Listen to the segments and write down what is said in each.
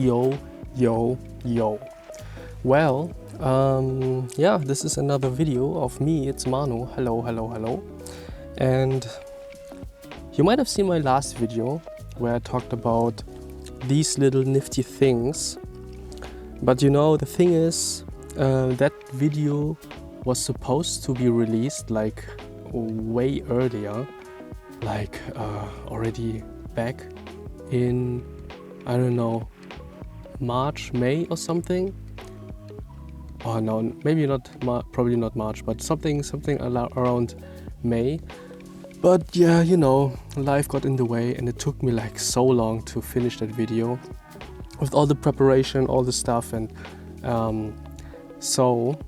Yo. Well, yeah, this is another video of me. It's Manu. Hello. And you might have seen my last video where I talked about these little nifty things. But you know, the thing is, that video was supposed to be released like way earlier, like already back in, I don't know, March, May or something. Oh no, maybe not, probably not March, but something around May. But yeah, you know, life got in the way and it took me like so long to finish that video with all the preparation, all the stuff. And so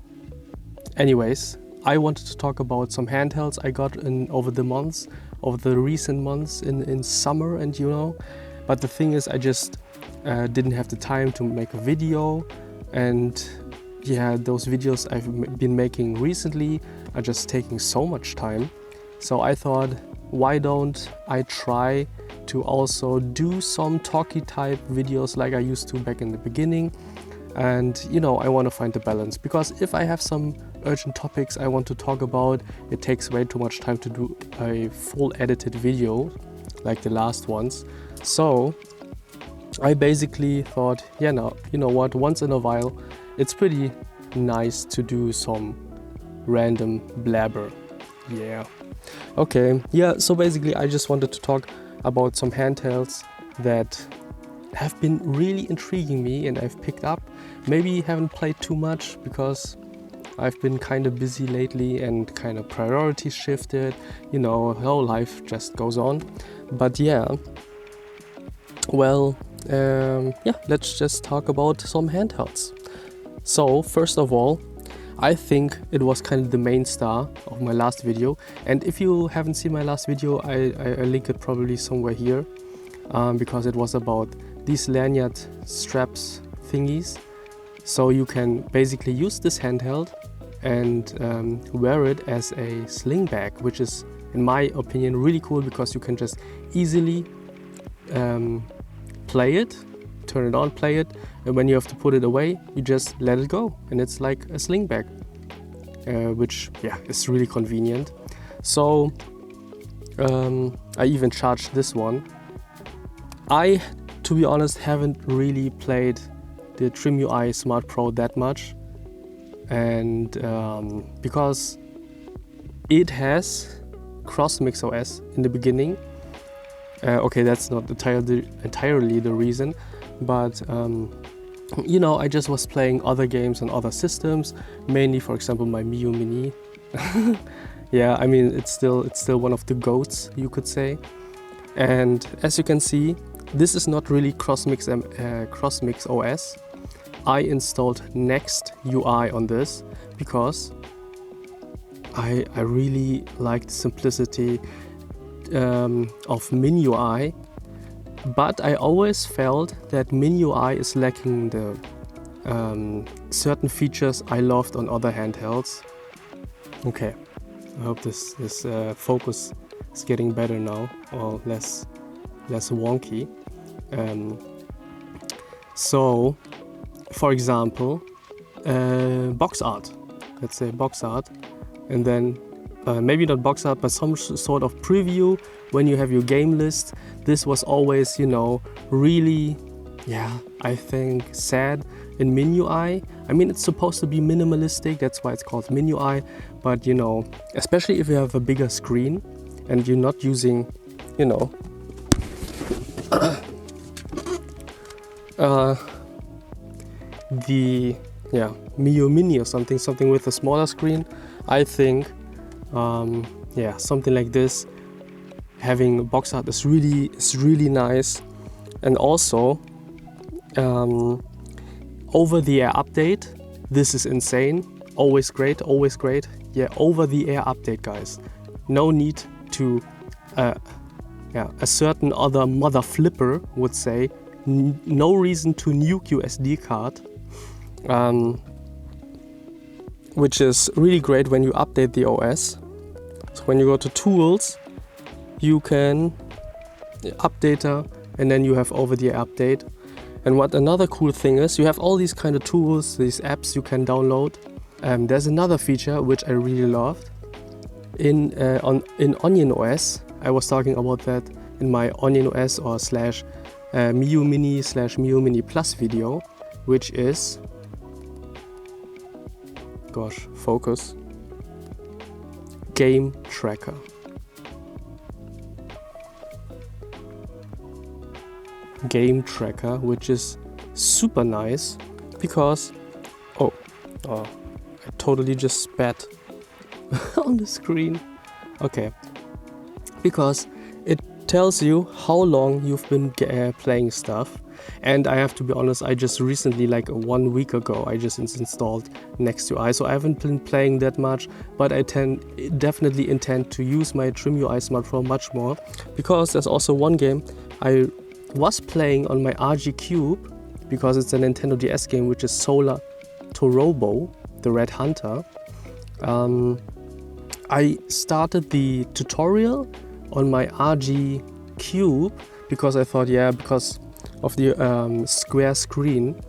anyways, I wanted to talk about some handhelds I got over the recent months in summer, and you know, but the thing is, I just didn't have the time to make a video. And yeah, those videos I've been making recently are just taking so much time. So I thought, why don't I try to also do some talky type videos like I used to back in the beginning. And you know, I want to find the balance, because if I have some urgent topics I want to talk about, it takes way too much time to do a full edited video like the last ones. So I basically thought, yeah, no, you know what, once in a while it's pretty nice to do some random blabber. Yeah. Okay, yeah, so basically I just wanted to talk about some handhelds that have been really intriguing me and I've picked up. Maybe haven't played too much because I've been kind of busy lately and kind of priorities shifted, you know, how life just goes on. But yeah, well, yeah, let's just talk about some handhelds. So first of all, I think it was kind of the main star of my last video. And if you haven't seen my last video, I link it probably somewhere here, because it was about these lanyard straps thingies. So you can basically use this handheld and wear it as a sling bag, which is, in my opinion, really cool, because you can just easily play it, turn it on, play it, and when you have to put it away, you just let it go, and it's like a sling bag, which, yeah, is really convenient. So I even charged this one. I, to be honest, haven't really played the Trimui Smart Pro that much, and because it has cross-mix OS in the beginning. Okay, that's not entirely the reason, but you know, I just was playing other games on other systems, mainly, for example, my Mio Mini. Yeah, I mean, it's still one of the GOATs, you could say. And as you can see, this is not really cross-mix OS. I installed Next UI on this because I really like the simplicity of MinUI, but I always felt that MinUI is lacking the certain features I loved on other handhelds. Okay, I hope this focus is getting better now, or less wonky. So, for example, box art. Let's say box art, and then maybe not box art, but some sort of preview when you have your game list. This was always, you know, really, yeah, I think sad in MinUI. I mean, it's supposed to be minimalistic, that's why it's called MinUI, but you know, especially if you have a bigger screen and you're not using, you know, the Mio Mini or something with a smaller screen, I think yeah, something like this, having box art is really nice. And also over the air update, this is insane. Always great. Yeah, over the air update, guys. No need to a certain other mother flipper would say, no reason to nuke your SD card, which is really great when you update the OS. So when you go to tools, you can updater, and then you have over the air update. And what another cool thing is, you have all these kind of tools, these apps you can download. There's another feature which I really loved in Onion OS. I was talking about that in my Onion OS or slash Miu Mini slash Miu Mini Plus video, which is, gosh, focus, game tracker. Game tracker, which is super nice because I totally just spat on the screen. Okay, because it tells you how long you've been playing stuff. And I have to be honest, I just recently, like 1 week ago, I just installed Next UI, so I haven't been playing that much, but I definitely intend to use my Trimui Smart Pro much more, because there's also one game I was playing on my RG Cube, because it's a Nintendo DS game, which is Solar to Robo, the Red Hunter. I started the tutorial on my RG Cube because I thought, yeah, because of the square screen.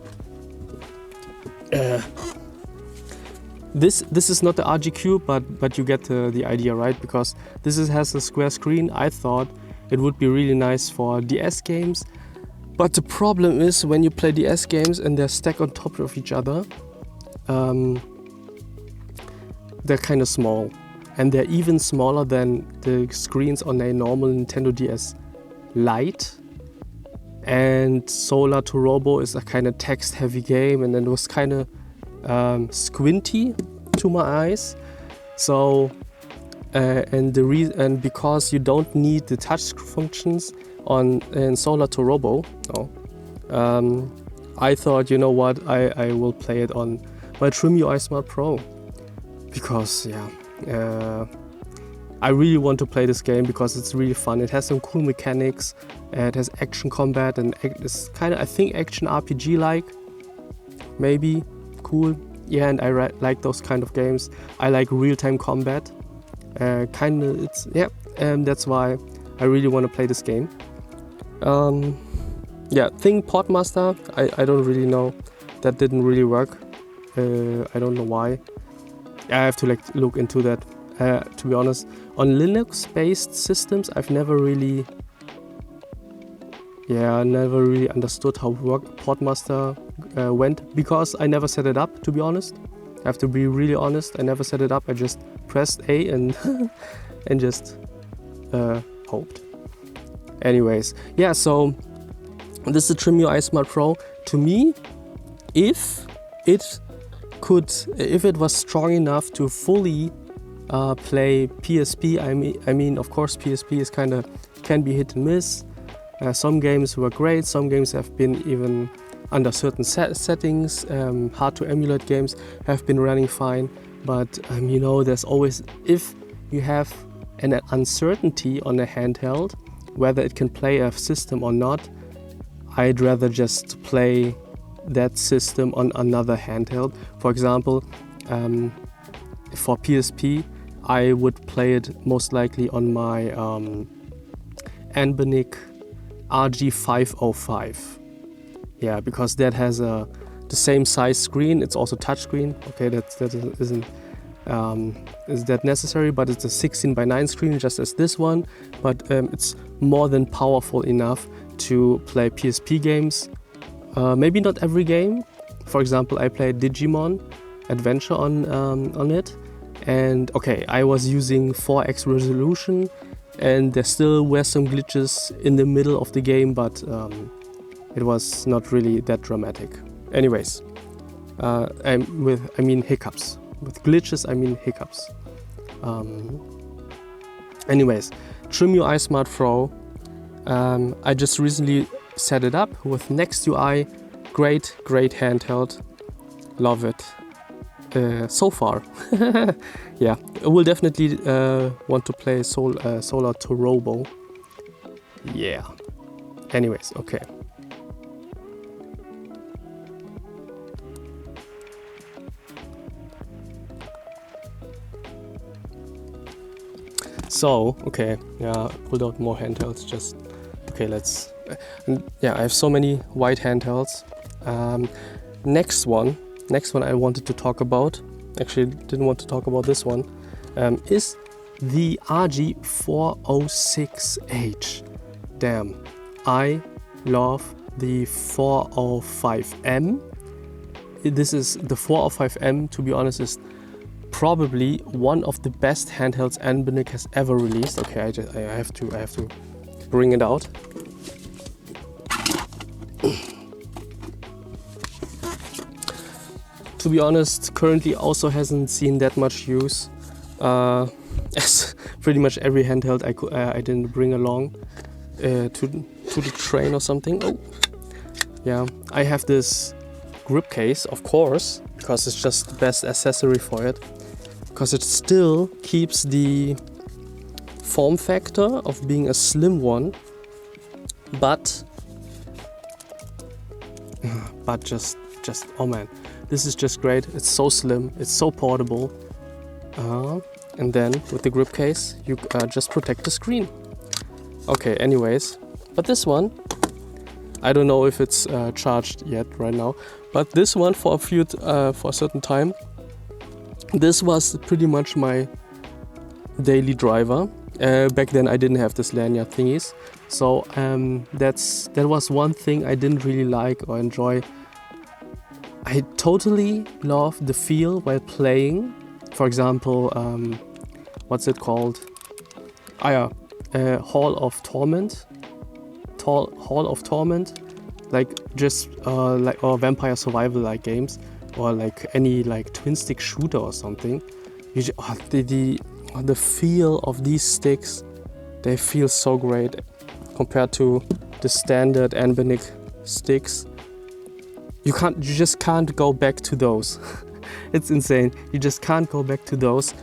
This is not the RG Cube, but you get the idea, right? Because this has a square screen. I thought it would be really nice for DS games, but the problem is when you play DS games and they're stacked on top of each other, they're kind of small, and they're even smaller than the screens on a normal Nintendo DS Lite. And Solar to Robo is a kind of text-heavy game, and then it was kind of squinty to my eyes. So, and because you don't need the touch functions in Solar to Robo, I thought, you know what, I will play it on my Trimui Smart Pro, because I really want to play this game because it's really fun. It has some cool mechanics. It has action combat, and it's kind of, I think, action RPG like, maybe. Cool. Yeah, and I like those kind of games. I like real-time combat. That's why I really want to play this game. Portmaster, I don't really know. That didn't really work. I don't know why. I have to look into that. To be honest, on Linux-based systems, I've never really understood how Portmaster went, because I never set it up, to be honest. I have to be really honest, I never set it up. I just pressed A and and just hoped. Anyways, yeah, so this is the Trimui Smart Pro. To me, if it was strong enough to fully play PSP, I mean, of course, PSP is can be hit and miss. Some games were great, some games have been even under certain settings, hard to emulate games have been running fine, but there's always, if you have an uncertainty on a handheld, whether it can play a system or not, I'd rather just play that system on another handheld. For example, for PSP, I would play it most likely on my Anbernic RG405. Yeah, because that has the same size screen. It's also touchscreen. Okay, that isn't is that necessary, but it's a 16:9 screen, just as this one. But it's more than powerful enough to play PSP games. Maybe not every game. For example, I played Digimon Adventure on it, and okay, I was using 4x resolution, and there still were some glitches in the middle of the game, but it was not really that dramatic. Anyways, I mean hiccups. With glitches, I mean hiccups. Anyways, Trimui Smart Pro. I just recently set it up with Next UI. Great handheld. Love it. So far. Yeah, I will definitely want to play Solar to Robo. Yeah. Anyways, okay. So, okay, yeah, pulled out more handhelds, just, okay, let's And yeah, I have so many white handhelds. Next one I wanted to talk about, actually didn't want to talk about this one, is the RG406H. Damn, I love the 405M. This is the 405M, to be honest, is probably one of the best handhelds Anbernic has ever released. Okay, I have to bring it out. To be honest, currently also hasn't seen that much use, as pretty much every handheld I didn't bring along to the train or something. Oh, yeah, I have this grip case, of course, because it's just the best accessory for it, because it still keeps the form factor of being a slim one, but just oh man, this is just great. It's so slim, it's so portable, and then with the grip case you just protect the screen. Okay, anyways, but this one, I don't know if it's charged yet right now, but this one for a certain time, this was pretty much my daily driver. Back then I didn't have this lanyard thingies, so that was one thing I didn't really like or enjoy. I totally love the feel while playing. For example, what's it called? Hall of Torment. Hall of Torment, like just or Vampire Survival like games, or like any like twin stick shooter or something. The feel of these sticks, they feel so great compared to the standard Anbernic sticks. You just can't go back to those. It's insane. You just can't go back to those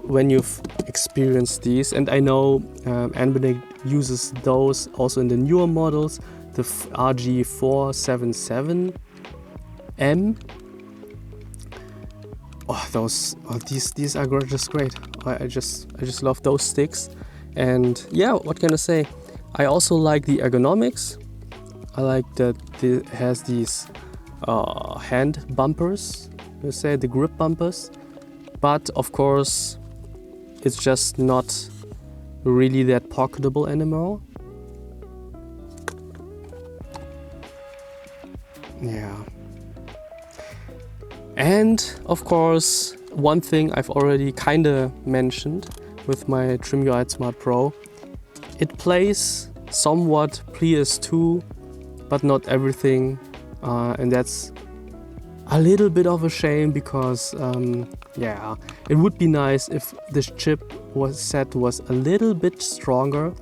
when you've experienced these. And I know Anbernic uses those also in the newer models, the RG407M. These are just great. I just love those sticks. And yeah, what can I say? I also like the ergonomics. I like that it has these hand bumpers, you say, the grip bumpers, but of course it's just not really that pocketable anymore. Yeah. And of course, one thing I've already kinda mentioned with my Trimui Smart Pro, it plays somewhat PS2, but not everything, and that's a little bit of a shame, because yeah, it would be nice if this chip was a little bit stronger,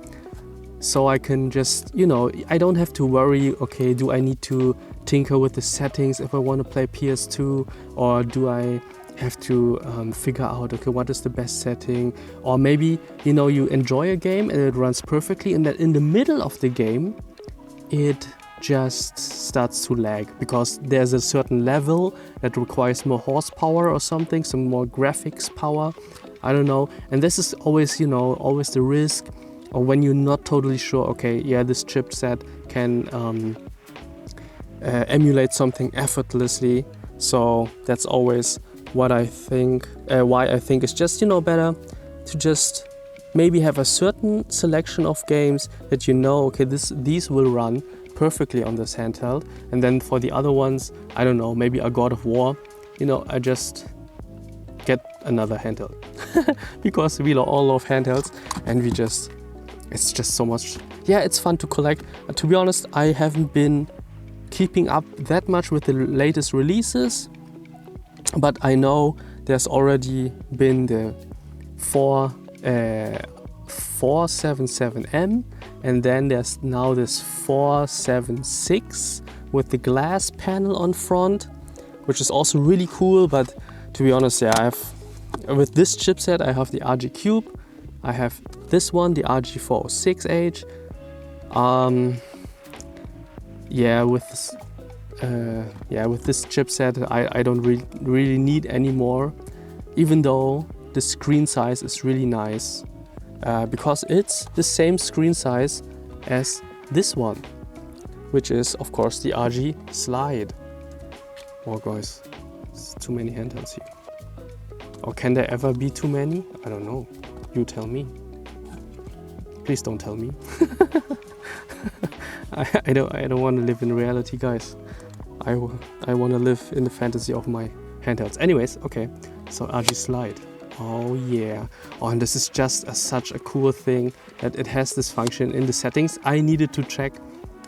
so I can just, I don't have to worry, okay, do I need to tinker with the settings if I want to play PS2, or do I have to figure out, okay, what is the best setting? Or maybe, you enjoy a game and it runs perfectly, and then in the middle of the game it just starts to lag because there's a certain level that requires more horsepower or something, some more graphics power, I don't know. And this is always, always the risk, or when you're not totally sure, okay, yeah, this chipset can emulate something effortlessly. So that's always what I think, why I think it's just, better to just maybe have a certain selection of games that okay, these will run perfectly on this handheld, and then for the other ones, I don't know, maybe a God of War, I just get another handheld because we all love handhelds, and it's just so much. Yeah, it's fun to collect. To be honest, I haven't been keeping up that much with the latest releases, but I know there's already been the 477M, and then there's now this 476 with the glass panel on front, which is also really cool. But to be honest, yeah, with this chipset I have the RG Cube, I have this one, the RG406H. With this chipset I don't really need any more, even though the screen size is really nice, because it's the same screen size as this one. which is of course the RG Slide. Oh guys, it's too many handhelds here. Or can there ever be too many? I don't know. You tell me. Please don't tell me. I don't want to live in reality, guys. I want to live in the fantasy of my handhelds. Anyways, okay. So RG Slide. Oh yeah. Oh, and this is just such a cool thing that it has this function in the settings. I needed to check.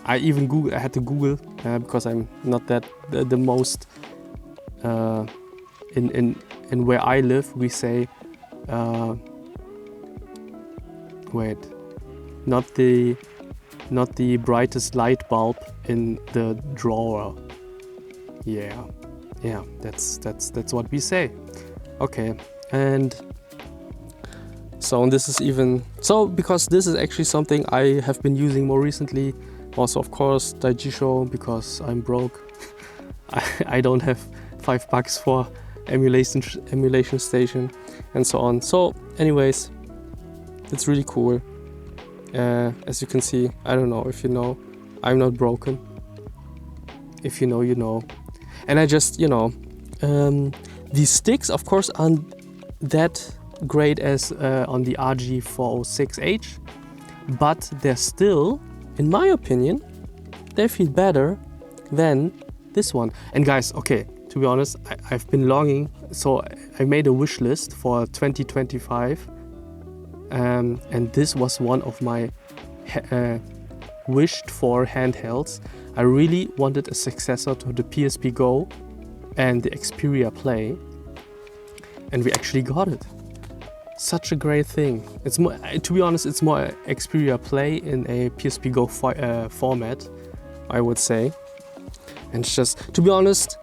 I had to Google because I'm not that the most in where I live we say wait, not the brightest light bulb in the drawer. Yeah, that's what we say. Okay, and so this is even so because this is actually something I have been using more recently. Also, of course, Daijisho, because I'm broke. I don't have $5 for emulation station and so on. So anyways, it's really cool. As you can see, I don't know if you know, I'm not broken. If you know, you know. And I just, you know, these sticks of course aren't that great as on the RG406H, but they're still, in my opinion, they feel better than this one. And guys, okay, to be honest, I've been longing, so I made a wish list for 2025, and this was one of my wished for handhelds. I really wanted a successor to the PSP Go and the Xperia Play, and we actually got it. Such a great thing. It's more, to be honest, it's more Xperia Play in a PSP Go format, I would say. And it's just, to be honest,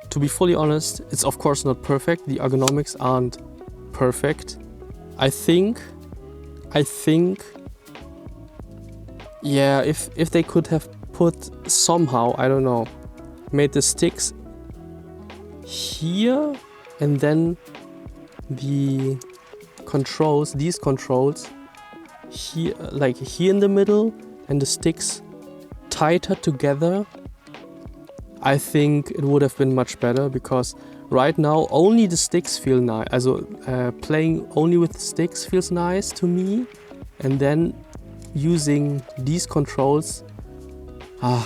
to be fully honest, it's of course not perfect. The ergonomics aren't perfect. I think, yeah, if they could have put somehow, I don't know, made the sticks here and then the controls, these controls here, like here in the middle, and the sticks tighter together, I think it would have been much better, because right now only the sticks feel nice. Also playing only with the sticks feels nice to me, and then using these controls,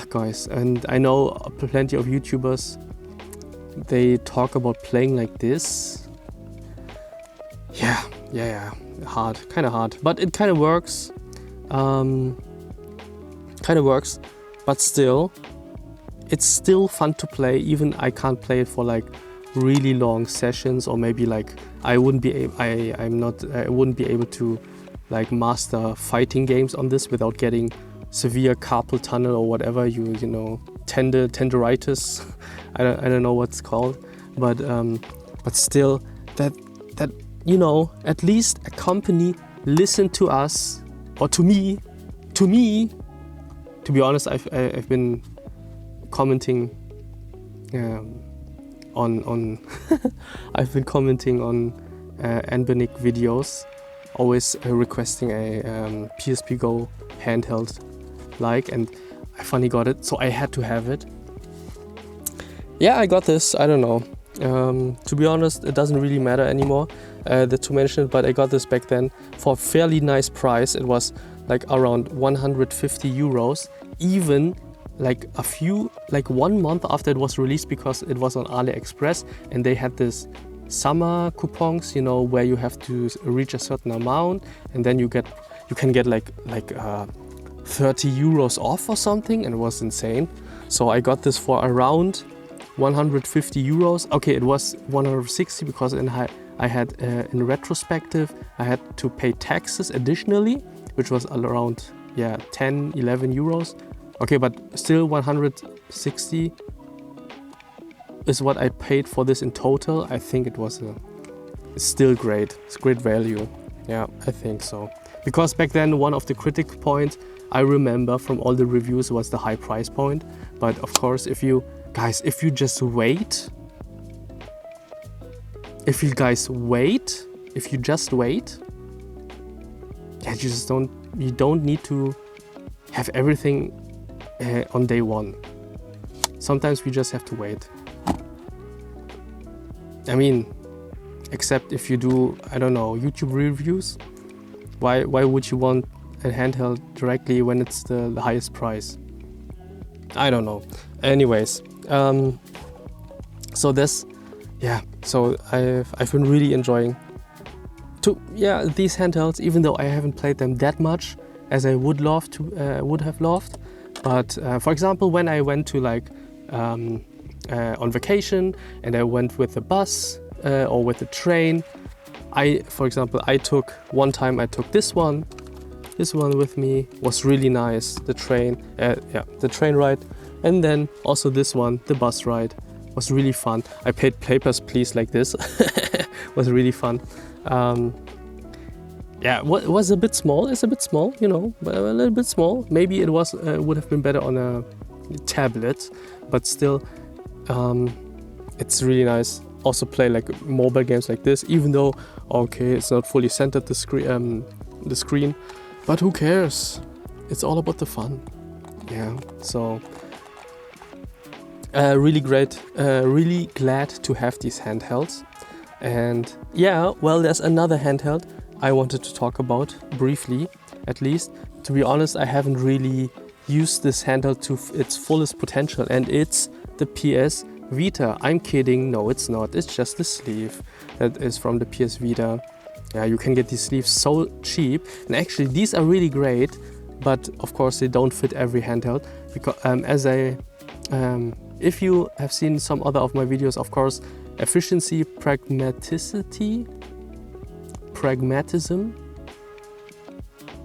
guys, and I know plenty of YouTubers, they talk about playing like this. Yeah, hard, kind of hard, but it kind of works. But still, it's still fun to play. Even I can't play it for like really long sessions, or maybe like I wouldn't be able to like master fighting games on this without getting severe carpal tunnel or whatever you know, tenderitis. I don't know what's called, but still, that you know, at least a company listened to us, or to me. To be honest, I've been commenting on I've been commenting on Anbernic videos, always requesting a PSP Go handheld and I finally got it, so I had to have it. Yeah, I got this. I don't know. To be honest, it doesn't really matter anymore to mention it, but I got this back then for a fairly nice price. It was like around 150 euros, even like 1 month after it was released, because it was on AliExpress and they had this summer coupons, you know, where you have to reach a certain amount and then you can get like 30 euros off or something, and it was insane. So I got this for around 150 euros. Okay, it was 160 because I had in retrospective I had to pay taxes additionally, which was around 10-11 euros. Okay, but still 160 is what I paid for this in total. I think it's still great. It's great value. Yeah, I think so. Because back then one of the critic points I remember from all the reviews was the high price point. But of course, if you just wait, if you just wait, you don't need to have everything on day one. Sometimes we just have to wait. I mean, except if you do, I don't know, YouTube reviews. Why would you want a handheld directly when it's the highest price? I don't know. Anyways, so this, yeah. So I've been really enjoying these handhelds, even though I haven't played them that much as I would have loved. But for example, when I went to like on vacation and I went with the bus or with the train, for example, I took this one with me. Was really nice. The train ride, and then also this one, the bus ride, was really fun. I paid papers please like this. Was really fun. Yeah, it was a bit small. It's a bit small, you know, but a little bit small. Maybe it would have been better on a tablet, but still, it's really nice. Also play like mobile games like this, even though okay, it's not fully centered the screen, but who cares? It's all about the fun. Yeah, so really great, really glad to have these handhelds. And yeah, well, there's another handheld I wanted to talk about briefly, at least. To be honest, I haven't really used this handheld to its fullest potential, and it's the PS Vita. I'm kidding, no it's not, it's just the sleeve that is from the PS Vita. Yeah, you can get these sleeves so cheap, and actually these are really great, but of course they don't fit every handheld, because if you have seen some other of my videos, of course, efficiency, pragmatism,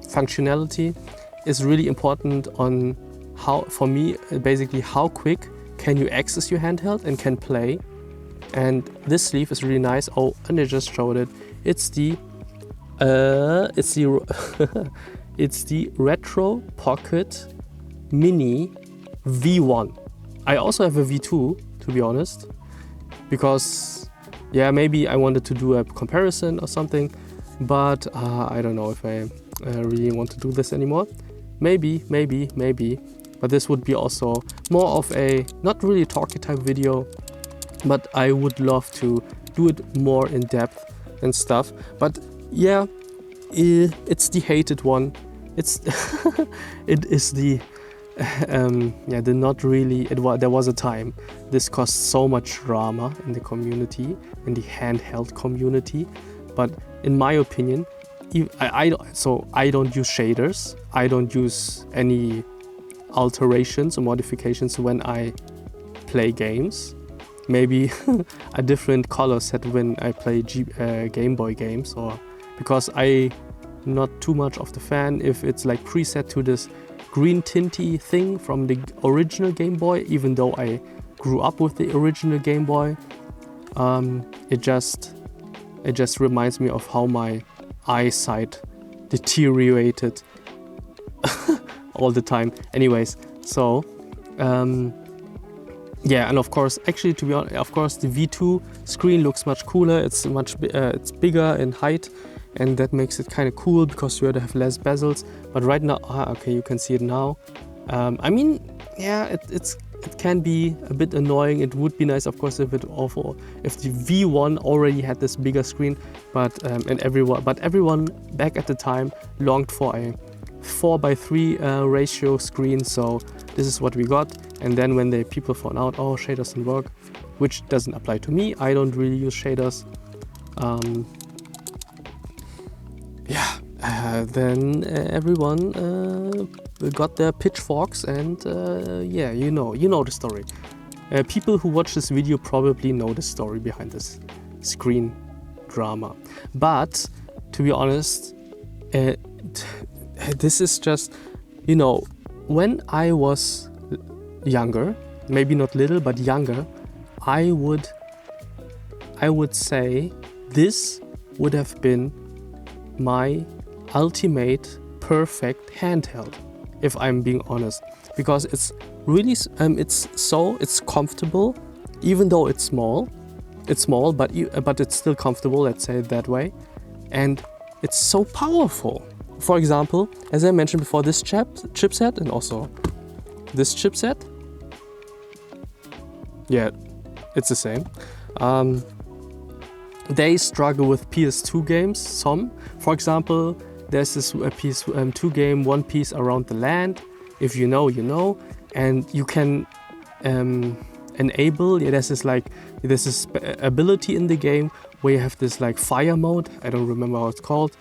functionality is really important on how, for me, basically how quick can you access your handheld and can play. And this sleeve is really nice. Oh, and I just showed it. It's the it's the Retro Pocket Mini V1. I also have a V2, to be honest, because yeah, maybe I wanted to do a comparison or something, but I don't know if I really want to do this anymore. Maybe, but this would be also more of a not really talky type video, but I would love to do it more in depth and stuff. But yeah, it's the hated one. It is the the not really. There was a time this caused so much drama in the community, in the handheld community, but in my opinion, I don't use shaders. I don't use any alterations or modifications when I play games. Maybe a different color set when I play Game Boy games, or because I'm not too much of the fan if it's like preset to this green tinty thing from the original Game Boy, even though I grew up with the original Game Boy. It just reminds me of how my eyesight deteriorated all the time. Anyways, so yeah, and of course, actually, to be honest, of course, the V2 screen looks much cooler. It's it's bigger in height, and that makes it kind of cool because you have less bezels. But right now, okay, you can see it now. I mean, yeah, it can be a bit annoying. It would be nice, of course, if the V1 already had this bigger screen, but everyone back at the time longed for a 4:3 ratio screen. So this is what we got. And then when the people found out, oh, shaders don't work, which doesn't apply to me. I don't really use shaders. Then everyone got their pitchforks, and yeah, you know the story. People who watch this video probably know the story behind this screen drama. But to be honest, this is just, when I was younger, maybe not little, but younger, I would say this would have been my ultimate perfect handheld, if I'm being honest, because it's really it's comfortable, even though it's small, but it's still comfortable, let's say it that way, and it's so powerful. For example, as I mentioned before, this chipset, and also this chipset. Yeah, it's the same. They struggle with PS2 games, some. For example, there's this PS2 game, One Piece Around the Land. If you know, you know. And you can enable, there's this ability in the game where you have this like fire mode. I don't remember how it's called.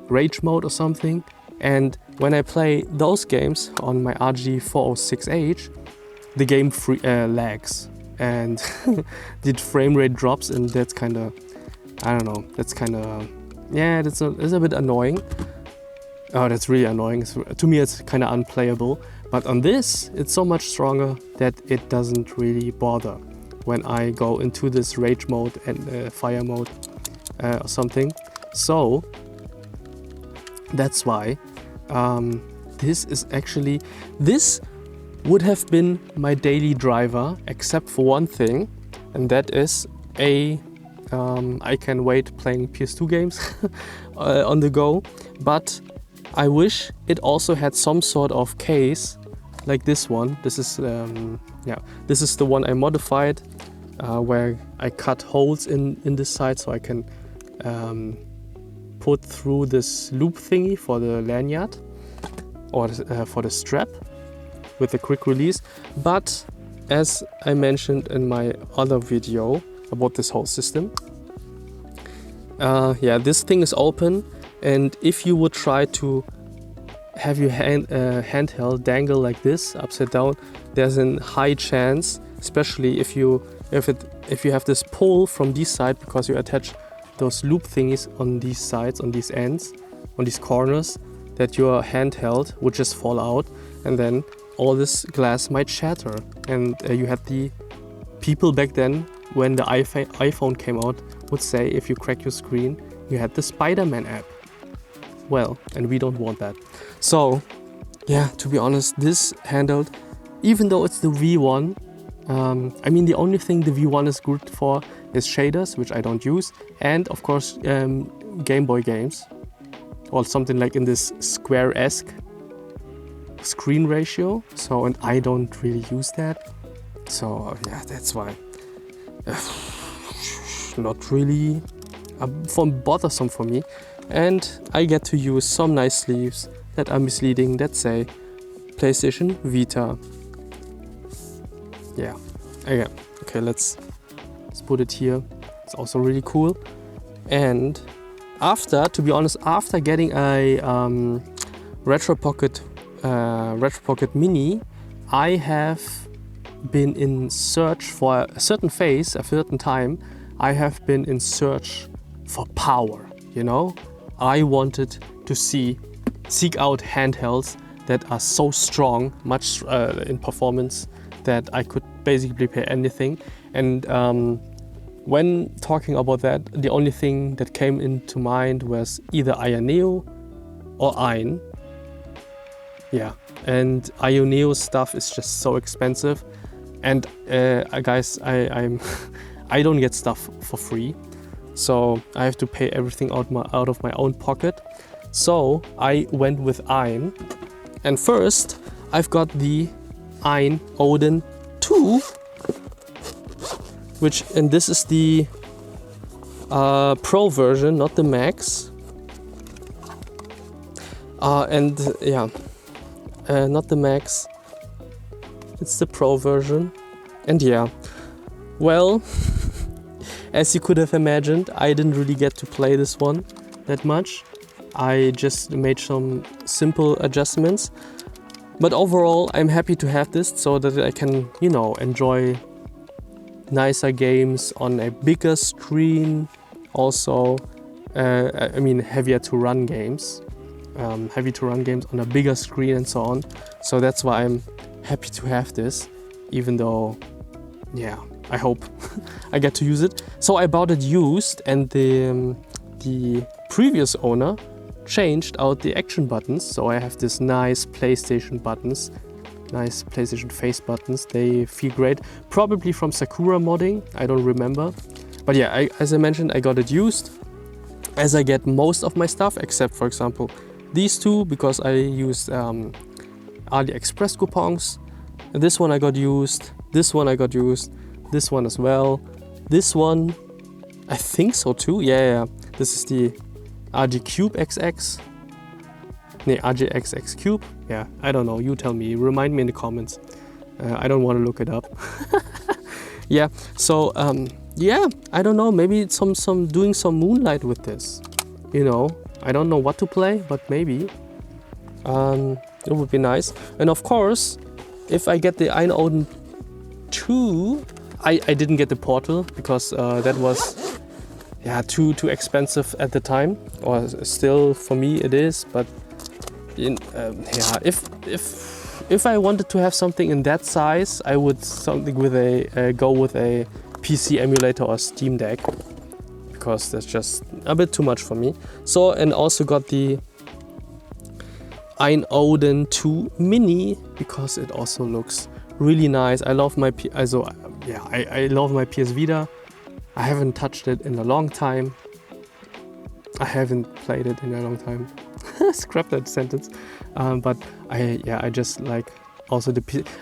Rage mode or something. And when I play those games on my RG406H, the game lags. And the frame rate drops, and that's kind of, I don't know, that's kind of, yeah, it's a bit annoying. Oh, that's really annoying. To me, it's kind of unplayable. But on this, it's so much stronger that it doesn't really bother when I go into this rage mode and fire mode or something. So that's why this would have been my daily driver, except for one thing, and that is I can wait playing PS2 games on the go, but I wish it also had some sort of case like this one. This is the one I modified, where I cut holes in this side so I can put through this loop thingy for the lanyard or for the strap with a quick release. But as I mentioned in my other video about this whole system, this thing is open, and if you would try to have your handheld dangle like this upside down, there's a high chance, especially if you have this pull from this side, because you attach those loop thingies on these sides, on these ends, on these corners, that your handheld would just fall out, and then all this glass might shatter. And you had the people back then, when the iPhone came out, would say if you crack your screen, you had the Spider-Man app. Well, and we don't want that. So yeah, to be honest, this handheld, even though it's the V1, I mean, the only thing the V1 is good for is shaders, which I don't use, and of course Game Boy games, or something like in this square-esque screen ratio. So, and I don't really use that. So yeah, that's why not really bothersome for me. And I get to use some nice sleeves that are misleading, that say PlayStation Vita. Yeah, again, okay, let's put it here. It's also really cool. And to be honest, after getting a Retro Pocket Mini, I have been in search for a certain time. I have been in search for power, you know? I wanted to seek out handhelds that are so strong, much in performance, that I could basically play anything. And when talking about that, the only thing that came into mind was either Ioneo or Ein. Yeah, and Ioneo stuff is just so expensive. And guys, I don't get stuff for free, so I have to pay everything out of my own pocket. So I went with Ein, and first I've got the Ein Odin 2, and this is the Pro version, not the Max. Not the Max. It's the Pro version. And yeah, well, as you could have imagined, I didn't really get to play this one that much. I just made some simple adjustments. But overall, I'm happy to have this so that I can, you know, enjoy nicer games on a bigger screen. Also, heavier to run games. Heavy to run games on a bigger screen and so on. So that's why I'm happy to have this, even though, yeah, I hope I get to use it. So I bought it used, and the previous owner changed out the action buttons. So I have this nice PlayStation buttons, nice PlayStation face buttons. They feel great, probably from Sakura modding, I don't remember. But yeah, as I mentioned, I got it used, as I get most of my stuff, except for example these two, because I used AliExpress coupons. And this one I got used, this one I got used, this one as well. This one, I think so too. Yeah. This is the RG Cube XX. Nee, RGXX Cube. Yeah, I don't know. You tell me. Remind me in the comments. I don't want to look it up. Yeah. So yeah, I don't know. Maybe it's doing some moonlight with this. You know, I don't know what to play, but maybe it would be nice. And of course, if I get the Einodden 2, I didn't get the Portal because that was too expensive at the time, or still for me it is. But if I wanted to have something in that size, I would go with a PC emulator or Steam Deck, because that's just a bit too much for me. So, and also got the Einodden 2 Mini because it also looks really nice. I love my I love my PS Vita. I haven't touched it in a long time. I haven't played it in a long time. Scrap that sentence. But I just like also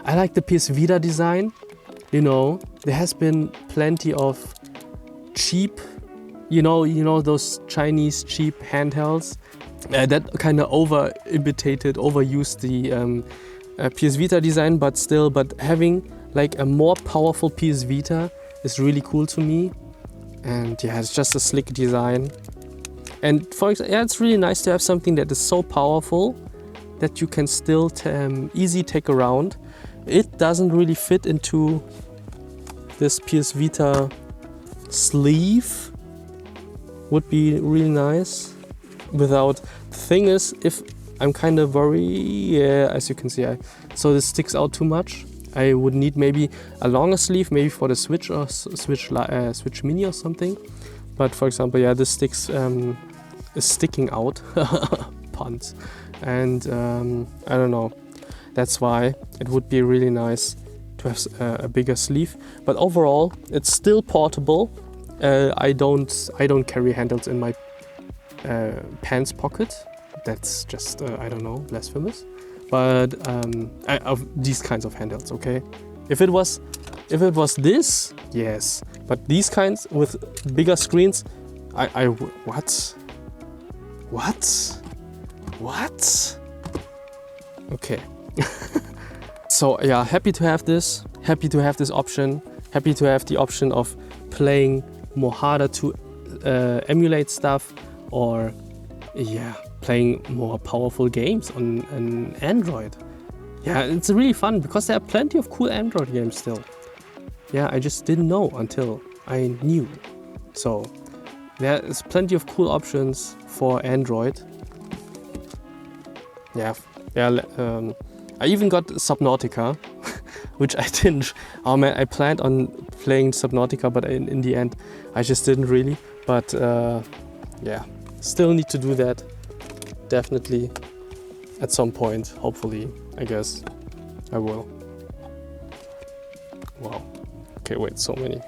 I like the PS Vita design. You know, there has been plenty of cheap, you know those Chinese cheap handhelds that kind of overused the PS Vita design, but having like a more powerful PS Vita is really cool to me. And yeah, it's just a slick design. And for example, yeah, it's really nice to have something that is so powerful that you can still easy take around. It doesn't really fit into this PS Vita sleeve. Would be really nice. Without, the thing is, if I'm kind of worried, as you can see, so this sticks out too much. I would need maybe a longer sleeve, maybe for the Switch or Switch Mini or something. But for example, yeah, this is sticking out, puns, and I don't know. That's why it would be really nice to have a bigger sleeve. But overall, it's still portable. I don't carry handhelds in my pants pocket. That's just I don't know, blasphemous. But of these kinds of handhelds, okay. If it was this, yes. But these kinds with bigger screens, what? Okay. So yeah, happy to have this. Happy to have this option. Happy to have the option of playing more harder to emulate stuff, or playing more powerful games on an Android. Yeah, it's really fun because there are plenty of cool Android games still. Yeah, I just didn't know until I knew. So there is plenty of cool options for Android. I even got Subnautica, which I didn't. Oh man, I planned on playing Subnautica, but in the end, I just didn't really. But still need to do that. Definitely at some point, hopefully, I guess I will. Wow. Okay, wait, so many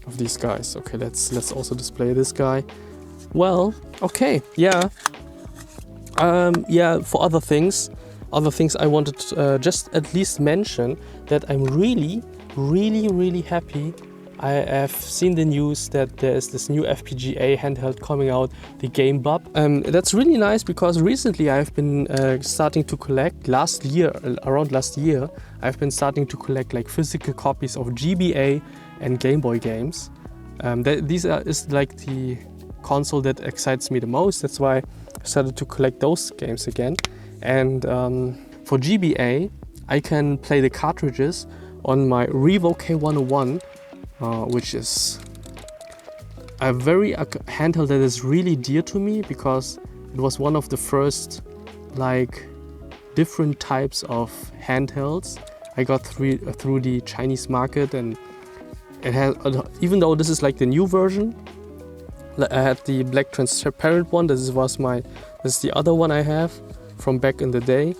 of these guys. Okay, let's also display this guy. Well, okay, yeah. For other things I wanted to just at least mention that I'm really happy. I have seen the news that there is this new FPGA handheld coming out, the Game Bub. That's really nice because recently I've been starting to collect, around last year, I've been starting to collect like physical copies of GBA and Game Boy games. Is like the console that excites me the most. That's why I started to collect those games again. And for GBA, I can play the cartridges on my Revo K101, which is a handheld that is really dear to me because it was one of the first like different types of handhelds I got through the Chinese market. And it has, even though this is like the new version, I had the black transparent one. This is the other one I have from back in the day,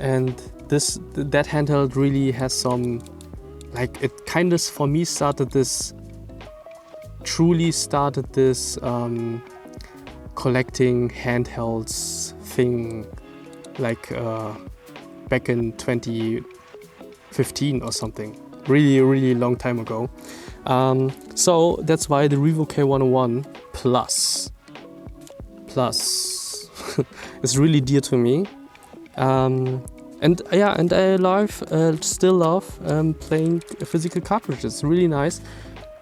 and that handheld really has some, like, it kind of for me truly started this collecting handhelds thing, like back in 2015 or something. Really long time ago. So that's why the Revo K101 Plus is really dear to me. And I still love playing physical cartridges. It's really nice.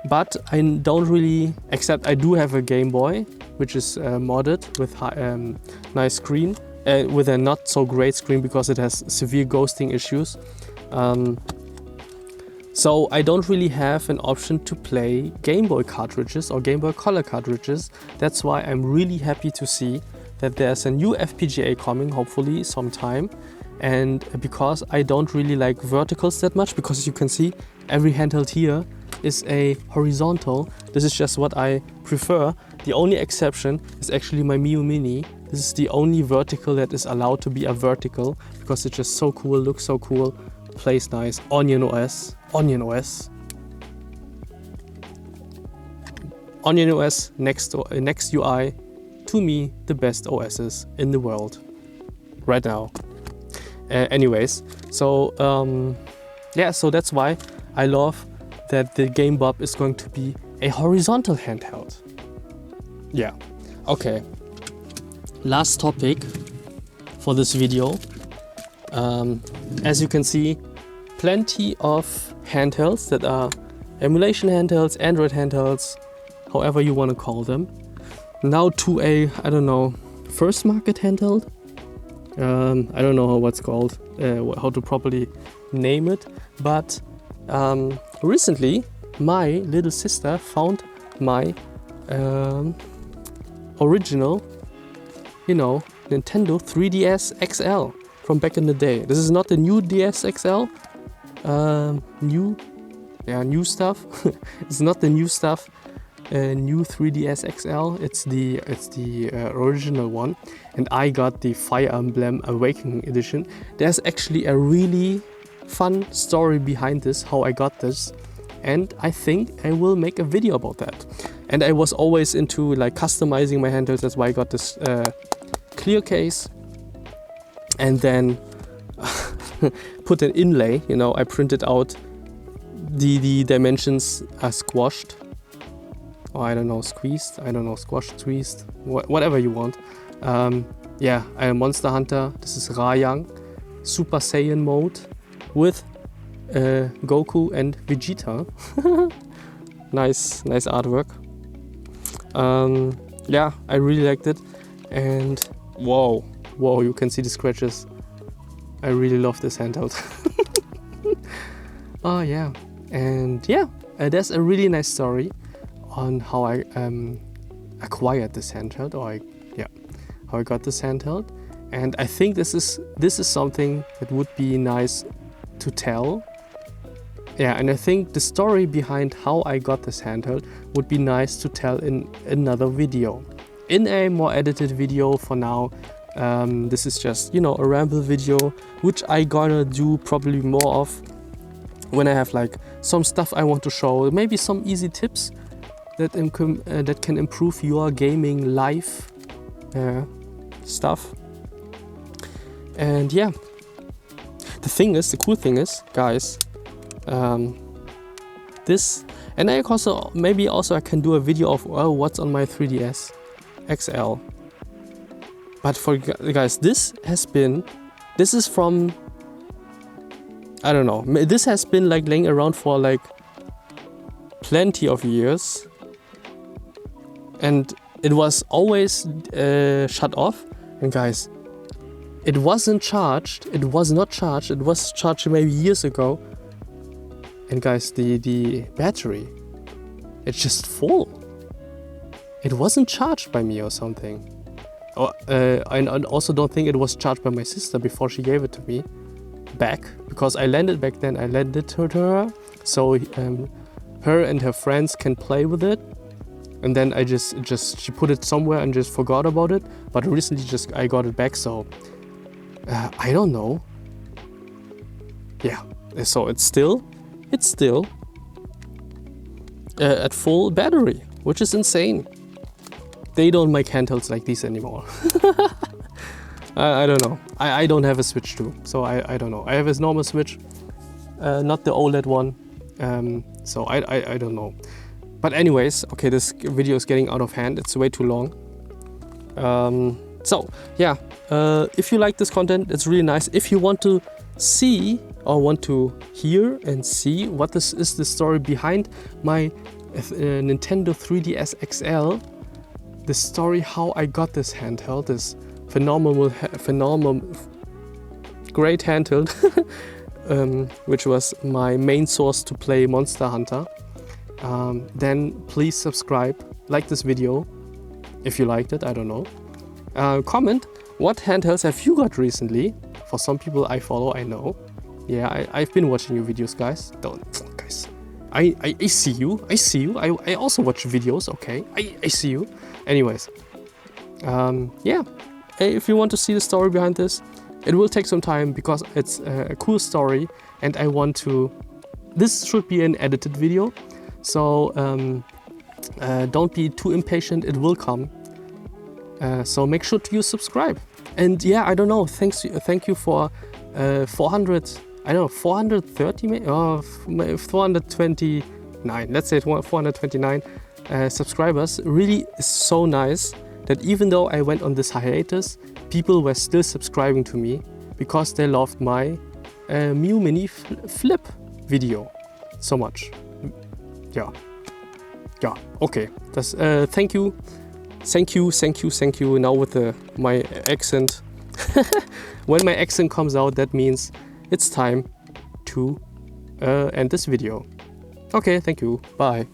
But I don't really, except I do have a Game Boy, which is modded with nice screen, with a not so great screen because it has severe ghosting issues. So I don't really have an option to play Game Boy cartridges or Game Boy Color cartridges. That's why I'm really happy to see that there's a new FPGA coming, hopefully sometime. And because I don't really like verticals that much, because you can see every handheld here is a horizontal. This is just what I prefer. The only exception is actually my Mio Mini. This is the only vertical that is allowed to be a vertical because it's just so cool, looks so cool, plays nice. Onion OS. Next UI, to me, the best OSs in the world right now. Anyways, so so that's why I love that the Game Bob is going to be a horizontal handheld. Yeah, okay. Last topic for this video. As you can see, plenty of handhelds that are emulation handhelds, Android handhelds, however you want to call them. Now to a, I don't know, first market handheld. I don't know what's called, how to properly name it, but recently my little sister found my original, Nintendo 3DS XL from back in the day. This is not the new DS XL, new stuff. It's not the new stuff. New 3DS XL. It's the original one, and I got the Fire Emblem Awakening edition. There's actually a really fun story behind this, how I got this, and I think I will make a video about that. And I was always into like customizing my handhelds. That's why I got this clear case, and then put an inlay. I printed out the dimensions are squashed. Or I don't know, squeezed, squashed, squeezed, whatever you want. I'm a Monster Hunter. This is Rayang, Super Saiyan mode with Goku and Vegeta. nice artwork. I really liked it. And whoa, you can see the scratches. I really love this handheld. There's a really nice story on how I acquired this handheld, how I got this handheld, and I think this is something that would be nice to tell. And I think the story behind how I got this handheld would be nice to tell in another video, in a more edited video. For now, this is just a ramble video, which I gonna do probably more of when I have like some stuff I want to show, maybe some easy tips that can improve your gaming life stuff. And the cool thing is, guys, this, and I also I can do a video of what's on my 3DS XL. But for guys, this is from, I don't know, this has been like laying around for like plenty of years. And it was always shut off. And guys, it wasn't charged. It was not charged. It was charged maybe years ago. And guys, the battery, it's just full. It wasn't charged by me or something. I also don't think it was charged by my sister before she gave it to me back. Because I lent it back then. I lent it to her. So her and her friends can play with it. And then she put it somewhere and just forgot about it. But recently I got it back, so I don't know. So it's still at full battery, which is insane. They don't make handhelds like these anymore. I don't know. I don't have a Switch 2, so I don't know. I have a normal Switch, not the OLED one, so I don't know. But anyways, okay, this video is getting out of hand. It's way too long. So yeah, if you like this content, it's really nice. If you want to see or want to hear and see what this is, the story behind my Nintendo 3DS XL, the story how I got this handheld, this phenomenal, great handheld, which was my main source to play Monster Hunter, then please subscribe, like this video if you liked it, I don't know. Comment what handhelds have you got recently. For some people I follow, I know. Yeah, I've been watching your videos, guys. Guys, I see you. I see you. I also watch videos. Okay, I see you. Anyways, yeah. If you want to see the story behind this, it will take some time because it's a cool story, and I want to. This should be an edited video, so don't be too impatient. It will come. So make sure to subscribe. And yeah, I don't know. Thank you for 400. I don't know, 430 maybe, or 429. Let's say 429 subscribers. Really is so nice that even though I went on this hiatus, people were still subscribing to me because they loved my Mew Mini Flip video so much. Yeah. Okay. That's thank you. Now with my accent. When my accent comes out, that means it's time to end this video. Okay, thank you. Bye.